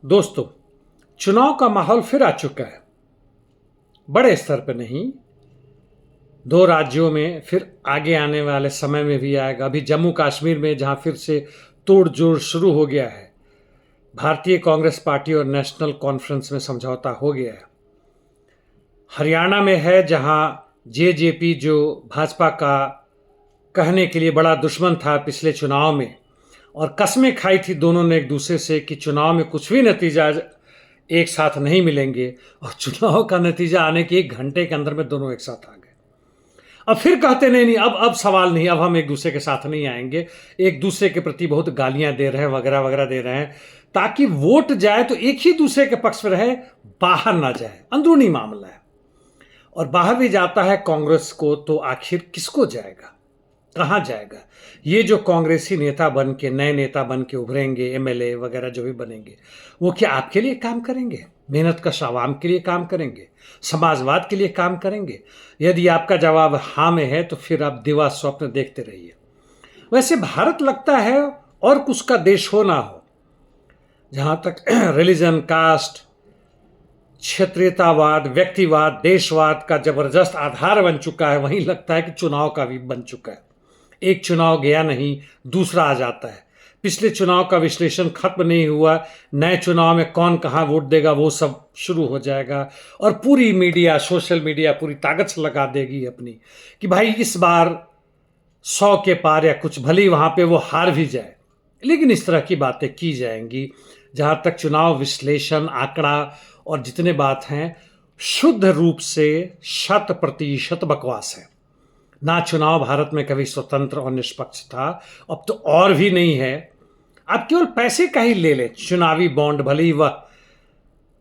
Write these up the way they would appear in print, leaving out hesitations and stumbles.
दोस्तों, चुनाव का माहौल फिर आ चुका है। बड़े स्तर पर नहीं, दो राज्यों में, फिर आगे आने वाले समय में भी आएगा। अभी जम्मू कश्मीर में जहां फिर से तोड़ जोड़ शुरू हो गया है, भारतीय कांग्रेस पार्टी और नेशनल कॉन्फ्रेंस में समझौता हो गया है। हरियाणा में है जहां जेजेपी, जो भाजपा का कहने के लिए बड़ा दुश्मन था पिछले चुनाव में, और कस्में खाई थी दोनों ने एक दूसरे से कि चुनाव में कुछ भी नतीजा एक साथ नहीं मिलेंगे, और चुनाव का नतीजा आने के 1 घंटे के अंदर में दोनों एक साथ आ गए। अब फिर कहते नहीं, अब सवाल नहीं, अब हम एक दूसरे के साथ नहीं आएंगे। एक दूसरे के प्रति बहुत गालियां दे रहे हैं, वगैरह वगैरह दे रहे हैं, ताकि वोट जाए तो एक ही दूसरे के पक्ष में रहे, बाहर ना जाए। अंदरूनी मामला है, और बाहर भी जाता है कांग्रेस को तो आखिर किसको जाएगा, कहाँ जाएगा? ये जो कांग्रेसी नेता बन के, नए नेता बन के उभरेंगे, एमएलए वगैरह जो भी बनेंगे, वो क्या आपके लिए काम करेंगे? मेहनत कश आवाम के लिए काम करेंगे? समाजवाद के लिए काम करेंगे? यदि आपका जवाब हाँ में है तो फिर आप दिवा स्वप्न देखते रहिए। वैसे भारत लगता है और कुछ का देश हो ना हो, जहां तक रिलीजन, कास्ट, क्षेत्रीयतावाद, व्यक्तिवाद, देशवाद का जबरदस्त आधार बन चुका है, वहीं लगता है कि चुनाव का भी बन चुका है। एक चुनाव गया नहीं, दूसरा आ जाता है। पिछले चुनाव का विश्लेषण खत्म नहीं हुआ, नए चुनाव में कौन कहाँ वोट देगा वो सब शुरू हो जाएगा, और पूरी मीडिया, सोशल मीडिया पूरी ताकत से लगा देगी अपनी कि भाई इस बार 100 के पार या कुछ, भली वहाँ पे वो हार भी जाए। लेकिन इस तरह की बातें की जाएंगी। जहाँ तक चुनाव विश्लेषण, आंकड़ा और जितने बात हैं, शुद्ध रूप से 100% बकवास है। ना चुनाव भारत में कभी स्वतंत्र और निष्पक्ष था, अब तो और भी नहीं है। आप केवल पैसे का ही ले लें, चुनावी बॉन्ड, भले ही वह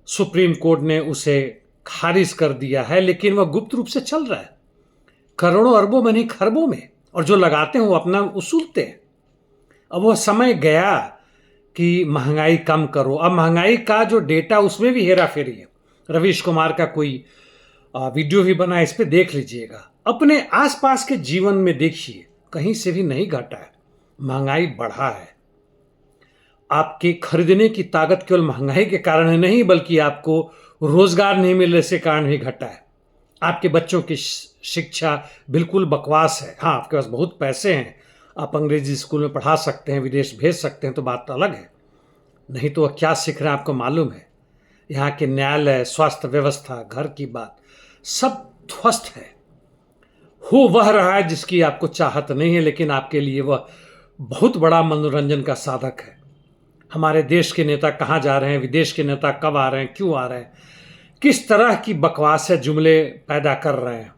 सुप्रीम कोर्ट ने उसे खारिज कर दिया है, लेकिन वह गुप्त रूप से चल रहा है, करोड़ों अरबों में नहीं खरबों में, और जो लगाते हैं वो अपना उसूलते हैं। अब वह समय गया कि महंगाई कम करो। अब महंगाई का जो डेटा, उसमें भी हेरा फेरी है। रवीश कुमार का कोई वीडियो भी बना है, इस पर देख लीजिएगा। अपने आसपास के जीवन में देखिए, कहीं से भी नहीं घटा है, महंगाई बढ़ा है। आपके खरीदने की ताकत केवल महंगाई के कारण ही नहीं, बल्कि आपको रोजगार नहीं मिलने से कारण ही घटा है। आपके बच्चों की शिक्षा बिल्कुल बकवास है। हाँ, आपके पास बहुत पैसे हैं, आप अंग्रेजी स्कूल में पढ़ा सकते हैं, विदेश भेज सकते हैं, तो बात अलग है। नहीं तो वह क्या सीख रहे हैं आपको मालूम है? यहाँ के न्यायालय, स्वास्थ्य व्यवस्था, घर की बात, सब ध्वस्त है। हो वह रहा है जिसकी आपको चाहत नहीं है, लेकिन आपके लिए वह बहुत बड़ा मनोरंजन का साधक है। हमारे देश के नेता कहाँ जा रहे हैं, विदेश के नेता कब आ रहे हैं, क्यों आ रहे हैं, किस तरह की बकवास है जुमले पैदा कर रहे हैं,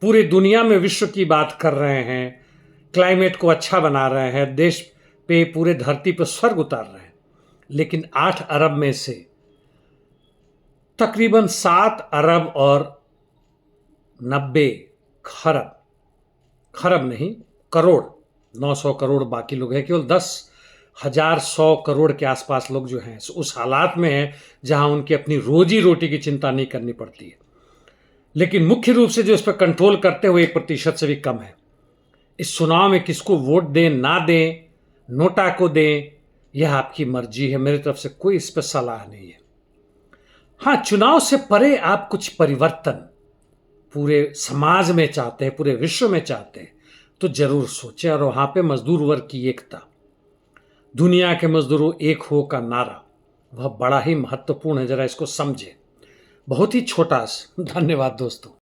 पूरी दुनिया में विश्व की बात कर रहे हैं, क्लाइमेट को अच्छा बना रहे हैं, देश पे, पूरे धरती पर स्वर्ग उतार रहे हैं। लेकिन 8 अरब में से तकरीबन 7 अरब और 90 खरब, खरब नहीं, करोड़, 900 करोड़ बाकी लोग हैं, केवल 10,100 करोड़ के आसपास लोग जो हैं उस हालात में हैं जहां उनकी अपनी रोजी रोटी की चिंता नहीं करनी पड़ती है। लेकिन मुख्य रूप से जो इस पर कंट्रोल करते हुए 1% से भी कम है। इस चुनाव में किसको वोट दें, ना दें, नोटा को दें, यह आपकी मर्जी है। मेरी तरफ से कोई इस पर सलाह नहीं है। हाँ, चुनाव से परे आप कुछ परिवर्तन पूरे समाज में चाहते हैं, पूरे विश्व में चाहते हैं, तो जरूर सोचें। और वहां पे मजदूर वर्ग की एकता, दुनिया के मजदूरों एक हो का नारा, वह बड़ा ही महत्वपूर्ण है। जरा इसको समझें। बहुत ही छोटा। धन्यवाद दोस्तों।